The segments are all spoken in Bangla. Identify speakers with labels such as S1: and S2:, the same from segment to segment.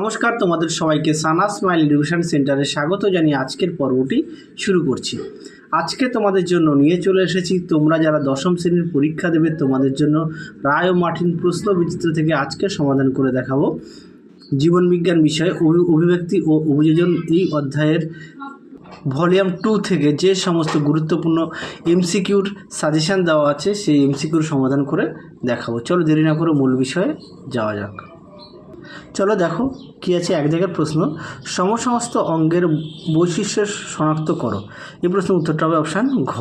S1: নমস্কার, তোমাদের সবাইকে সানা স্মাইল এডুকেশন সেন্টারে স্বাগত জানিয়ে আজকের পর্বটি শুরু করছি। আজকে তোমাদের জন্য নিয়ে চলে এসেছি, তোমরা যারা দশম শ্রেণীর পরীক্ষা দেবে তোমাদের জন্য রায় ও মার্টিন প্রশ্ন বিচিত্র থেকে আজকে সমাধান করে দেখাবো। জীবনবিজ্ঞান বিষয়ে অভিব্যক্তি ও অভিযোজন এই অধ্যায়ের ভলিউম 2 থেকে যে সমস্ত গুরুত্বপূর্ণ এমসিকিউর সাজেশান দেওয়া আছে সেই এমসিকিউর সমাধান করে দেখাবো। চলো দেরি না করে মূল বিষয়ে যাওয়া যাক। চলো দেখো কী আছে। এক জায়গার প্রশ্ন, সমসমস্ত অঙ্গের বৈশিষ্ট্য শনাক্ত করো। এই প্রশ্নের উত্তরটা হবে অপশান ঘ।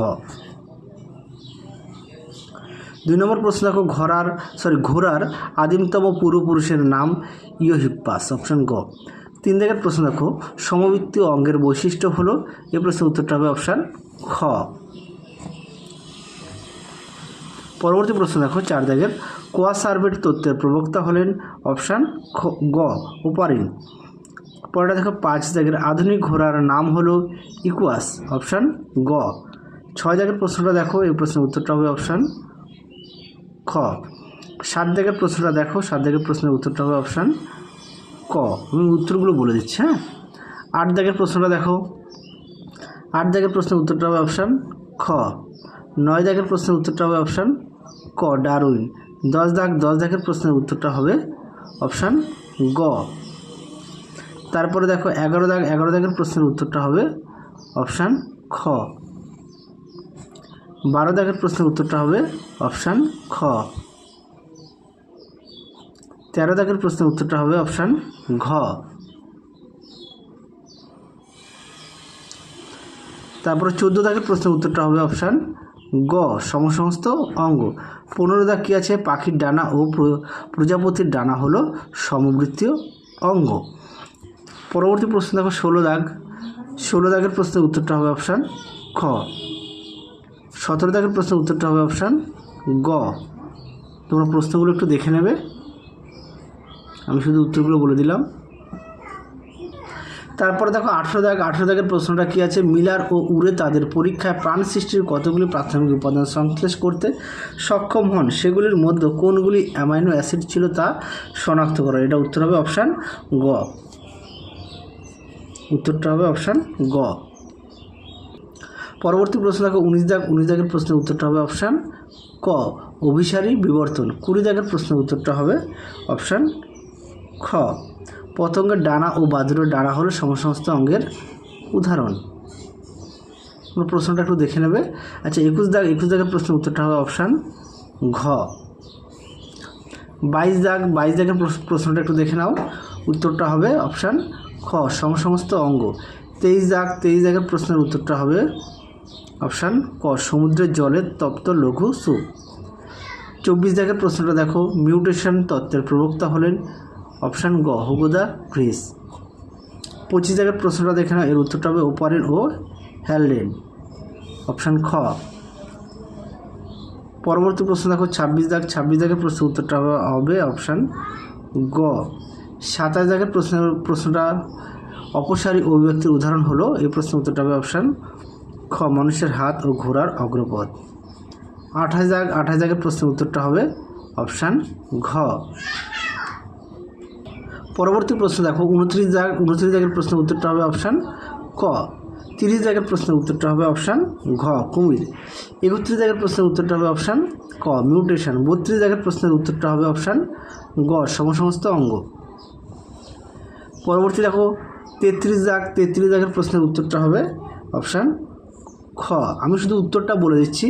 S1: 2 নম্বর প্রশ্ন দেখো, ঘোড়ার আদিমতম পূর্বপুরুষের নাম ইওহিপ্পাস, অপশান গ। 3 জায়গার প্রশ্ন দেখো, সমবৃত্তীয় অঙ্গের বৈশিষ্ট্য হলো। এই প্রশ্নের উত্তরটা হবে অপশান খ। পরবর্তী প্রশ্ন দেখো 4 দাগের, কোয়াসার্ভেট তত্ত্বের প্রবক্তা হলেন, অপশান গ ওপারিন। পরেটা দেখো 5 দাগের, আধুনিক ঘোড়ার নাম হলো ইকুয়াস, অপশান গ। 6 দাগের প্রশ্নটা দেখো, এই প্রশ্নের উত্তরটা হবে অপশান খ। 7 দাগের প্রশ্নটা দেখো, 7 দাগের প্রশ্নের উত্তরটা হবে অপশান ক। আমি উত্তরগুলো বলে দিচ্ছি, হ্যাঁ। 8 দাগের প্রশ্নটা দেখো, 8 দাগের প্রশ্নের উত্তরটা হবে অপশান খ। 9 দাগের প্রশ্নের উত্তরটা হবে অপশান ক ডারউইন। 10 দাগের প্রশ্নের উত্তরটা হবে অপশান গ। তারপরে দেখো 11 দাগের প্রশ্নের উত্তরটা হবে অপশান খ। 12 দাগের প্রশ্নের উত্তরটা হবে অপশান খ। 13 দাগের প্রশ্নের উত্তরটা হবে অপশান ঘ। তারপরে 14 দাগের প্রশ্নের উত্তরটা হবে অপশান গ সমসমস্ত অঙ্গ। 15 দাগ কী আছে, পাখির ডানা ও প্রজাপতির ডানা হলো সমবৃত্তীয় অঙ্গ। পরবর্তী প্রশ্ন দেখো 16 দাগের প্রশ্নের উত্তরটা হবে অপশান খ। 17 দাগের প্রশ্নের উত্তরটা হবে অপশান গ। তোমরা প্রশ্নগুলো একটু দেখে নেবে, আমি শুধু উত্তরগুলো বলে দিলাম। তারপরে দেখো 18 দাগের প্রশ্নটা কী আছে, মিলার ও উরে তাদের পরীক্ষায় প্রাণ সৃষ্টির কতগুলি প্রাথমিক উপাদান সংশ্লেষ করতে সক্ষম হন, সেগুলির মধ্যে কোনগুলি অ্যামাইনো অ্যাসিড ছিল তা শনাক্ত করা। এটা উত্তর হবে অপশান গ। উত্তরটা হবে অপশান গ। পরবর্তী প্রশ্ন দেখো 19 দাগের প্রশ্নের উত্তরটা হবে অপশান ক অভিসারী বিবর্তন। 20 দাগের প্রশ্নের উত্তরটা হবে অপশান খ পতঙ্গের ডানা ও বাদুড়ের ডানা হলো সমসমস্ত অঙ্গের উদাহরণ। প্রশ্নটা একটু দেখে নেবে। আচ্ছা 21 দাগের প্রশ্নের উত্তরটা হবে অপশান ঘ। 22 দাগের প্রশ্নটা একটু দেখে নাও, উত্তরটা হবে অপশান খ সমসমস্ত অঙ্গ। 23 দাগের প্রশ্নের উত্তরটা হবে অপশান ক সমুদ্রের জলের তপ্ত লঘু স্যুপ। 24 দাগের প্রশ্নটা দেখো, মিউটেশন তত্ত্বের প্রবক্তা হলেন, অপশান গ হুগো দ্য ভ্রিস। 25 দাগের প্রশ্নটা দেখে নাও, এর উত্তরটা হবে ওপারিন ও হ্যালডেন, অপশান খ। পরবর্তী প্রশ্ন দেখো 26 দাগের প্রশ্নের উত্তরটা হবে অপশান গ। 27 দাগের প্রশ্নটা অপসারী অভিব্যক্তির উদাহরণ হলো, এই প্রশ্নের উত্তরটা হবে অপশান খ মানুষের হাত ও ঘোড়ার অগ্রপথ। 28 দাগের প্রশ্নের উত্তরটা হবে অপশান ঘ। পরবর্তী প্রশ্ন দেখো 29 দাগের প্রশ্নের উত্তরটা হবে অপশান ক। 30 দাগের প্রশ্নের উত্তরটা হবে অপশান ঘ কুমির। 31 দাগের প্রশ্নের উত্তরটা হবে অপশান ক মিউটেশন। 32 দাগের প্রশ্নের উত্তরটা হবে অপশান গ সমসমস্ত অঙ্গ। পরবর্তী দেখো 33 দাগের প্রশ্নের উত্তরটা হবে অপশান খ। আমি শুধু উত্তরটা বলে দিচ্ছি।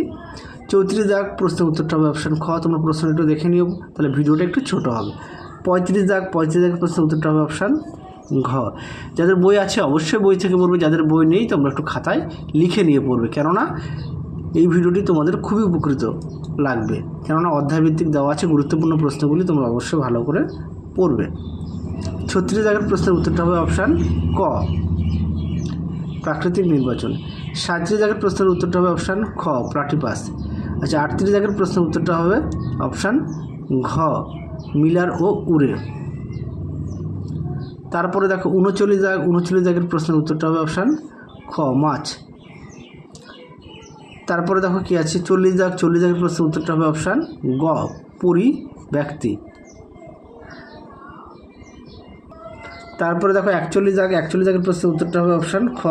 S1: 34 দাগ প্রশ্নের উত্তরটা হবে অপশান খ। তোমরা প্রশ্নটা একটু দেখে নিও, তাহলে ভিডিওটা একটু ছোট হবে। 35 দাগের প্রশ্নের উত্তরটা হবে অপশান ঘ। যাদের বই আছে অবশ্যই বই থেকে পড়বে, যাদের বই নেই তোমরা একটু খাতায় লিখে নিয়ে পড়বে, কেননা এই ভিডিওটি তোমাদের খুবই উপকৃত লাগবে, কেননা অধ্যায়ভিত্তিক দেওয়া আছে গুরুত্বপূর্ণ প্রশ্নগুলি তোমরা অবশ্যই ভালো করে পড়বে। 36 দাগের প্রশ্নের উত্তরটা হবে অপশান ক প্রাকৃতিক নির্বাচন। 37 দাগের প্রশ্নের উত্তরটা হবে অপশান খ প্লাটিপাস। আচ্ছা 38 দাগের প্রশ্নের উত্তরটা হবে অপশান ঘ মিলার ও উরে। তারপরে দেখো 39 দাগের প্রশ্নের উত্তরটা হবে অপশান খ মাছ। তারপরে দেখো কি আছে 40 দাগের প্রশ্নের উত্তরটা হবে অপশান গ পরি ব্যক্তি। তারপরে দেখো 41 দাগ, 41 দাগের প্রশ্নের উত্তরটা হবে অপশান খ।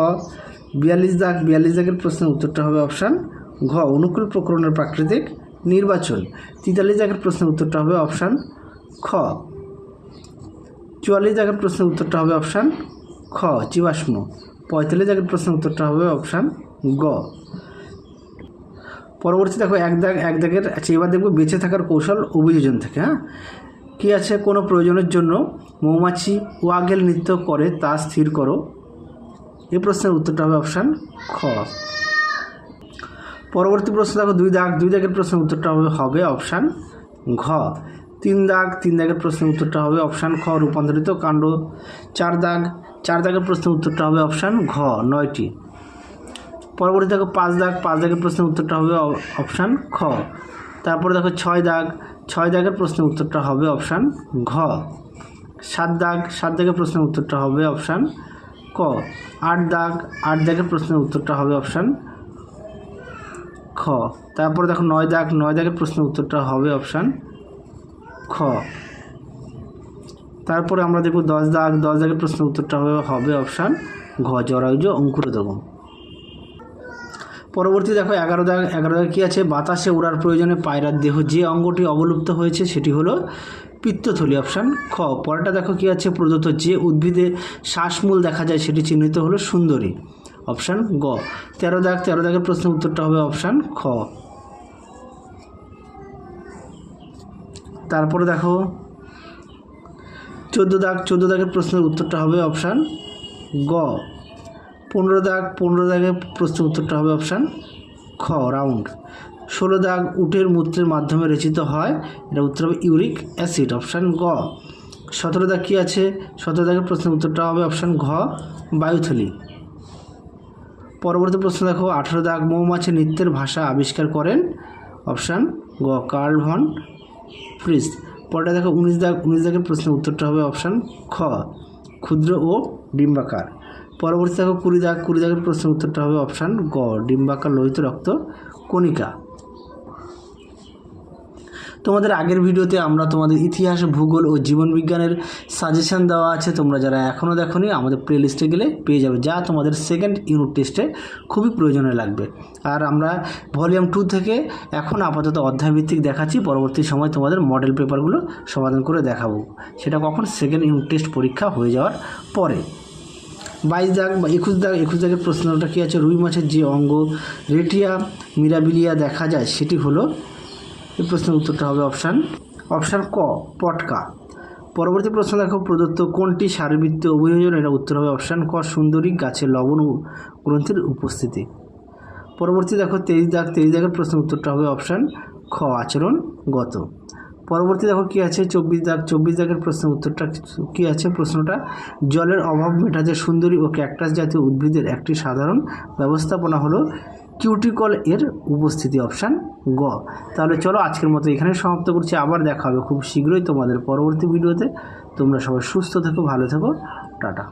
S1: 42 দাগ, 42 দাগের প্রশ্নের উত্তরটা হবে অপশান ঘ, অনুকূল প্রকরণের প্রাকৃতিক নির্বাচন। 43 দাগের প্রশ্নের উত্তরটা হবে অপশান খ। 44 দাগের প্রশ্নের উত্তরটা হবে অপশান খ, জীবাশ্ম। 45 দাগের প্রশ্নের উত্তরটা হবে অপশান গ। পরবর্তী দেখো এক দাগের আচ্ছা, এবার দেখবো বেঁচে থাকার কৌশল অভিযোজন থেকে। হ্যাঁ, কী আছে? কোনো প্রয়োজনের জন্য মৌমাছি ওয়াগেল নৃত্য করে তা স্থির করো। এই প্রশ্নের উত্তরটা হবে অপশান খ। পরবর্তী প্রশ্ন দেখো 2 দাগের প্রশ্নের উত্তরটা হবে অপশান ঘ। 3 দাগের প্রশ্নের উত্তরটা হবে অপশান খ, রূপান্তরিত কাণ্ড। 4 দাগের প্রশ্নের উত্তরটা হবে অপশান ঘ, 9টি। পরবর্তী দেখো 5 দাগের প্রশ্নের উত্তরটা হবে অপশান খ। তারপরে দেখো 6 দাগের প্রশ্নের উত্তরটা হবে অপশান ঘ। 7 দাগের প্রশ্নের উত্তরটা হবে অপশান ক। 8 দাগের প্রশ্নের উত্তরটা হবে অপশান খ। তারপরে দেখো 9 দাগের প্রশ্নের উত্তরটা হবে অপশান খ। তারপরে আমরা দেখব 10 দাগের প্রশ্নের উত্তরটা হবে অপশান ঘ, জরায়ুজ অঙ্কুরোদ্গম। পরবর্তী দেখো 11 দাগ কী আছে? বাতাসে ওড়ার প্রয়োজনে পায়রার দেহ যে অঙ্গটি অবলুপ্ত হয়েছে সেটি হলো পিত্তথলি, অপশান খ। পরেরটা দেখো কী আছে? প্রদত্ত যে উদ্ভিদে শ্বাসমূল দেখা যায় সেটি চিহ্নিত হলো সুন্দরী, অপশান গ। 13 দাগের প্রশ্নের উত্তরটা হবে অপশান খ। তারপরে দেখো 14 দাগের প্রশ্নের উত্তরটা হবে অপশান গ। 15 দাগের প্রশ্নের উত্তরটা হবে অপশান খ, রাউন্ড। 16 দাগ উটের মূত্রের মাধ্যমে রচিত হয়, এটা উত্তর হবে ইউরিক অ্যাসিড, অপশান গ। 17 দাগ কী আছে? 17 দাগের প্রশ্নের উত্তরটা হবে অপশান ঘ, বায়ুথলি। পরবর্তী প্রশ্ন দেখো 18 দাগ মৌমাছি নৃত্যের ভাষা আবিষ্কার করেন, অপশান গ, কার্ল ভন ফ্রিস। পরেরটা দেখো 19 দাগের প্রশ্নের উত্তরটা হবে অপশান খ, ক্ষুদ্র ও ডিম্বাকার। পরবর্তী দেখো 20 দাগের প্রশ্নের উত্তরটা হবে অপশান গ, ডিম্বাকার লোহিত রক্ত কণিকা। তোমাদের আগের ভিডিওতে আমরা তোমাদের ইতিহাস, ভূগোল ও জীবনবিজ্ঞানের সাজেশন দেওয়া আছে, তোমরা যারা এখনও দেখোনি আমাদের প্লে লিস্টে গেলে পেয়ে যাবে, যা তোমাদের সেকেন্ড ইউনিট টেস্টে খুবই প্রয়োজনে লাগবে। আর আমরা ভলিউম 2 থেকে এখন আপাতত অধ্যায়ভিত্তিক দেখাচ্ছি, পরবর্তী সময় তোমাদের মডেল পেপারগুলো সমাধান করে দেখাবো, সেটা কখন? সেকেন্ড ইউনিট টেস্ট পরীক্ষা হয়ে যাওয়ার পরে। 22 দাগ বা 21 দাগের প্রশ্নটা কী আছে? রুই মাছের যে অঙ্গ রেটিয়া মিরাবিলিয়া দেখা যায় সেটি হলো, এই প্রশ্নের উত্তরটা হবে অপশান ক, পটকা। পরবর্তী প্রশ্ন দেখো প্রদত্ত কোনটি শারীরবৃত্তীয় অভিযোজন, এটা উত্তর হবে অপশান ক, সুন্দরী গাছের লবণ গ্রন্থির উপস্থিতি। পরবর্তী দেখো 23 দাগের প্রশ্নের উত্তরটা হবে অপশান খ, আচরণগত। পরবর্তী দেখো কী আছে? 24 দাগের প্রশ্নের উত্তরটা কী আছে? প্রশ্নটা জলের অভাব মেটাতে সুন্দরী ও ক্যাকটাস জাতীয় উদ্ভিদের একটি সাধারণ ব্যবস্থাপনা হলো কিউটিকল এর উপস্থিতি, অপশান গ। তাহলে চলো আজকের মতো এখানে সমাপ্ত করছি, আবার দেখা হবে খুব শীঘ্রই তোমাদের পরবর্তী ভিডিওতে। তোমরা সবাই সুস্থ থেকো, ভালো থেকো, টাটা।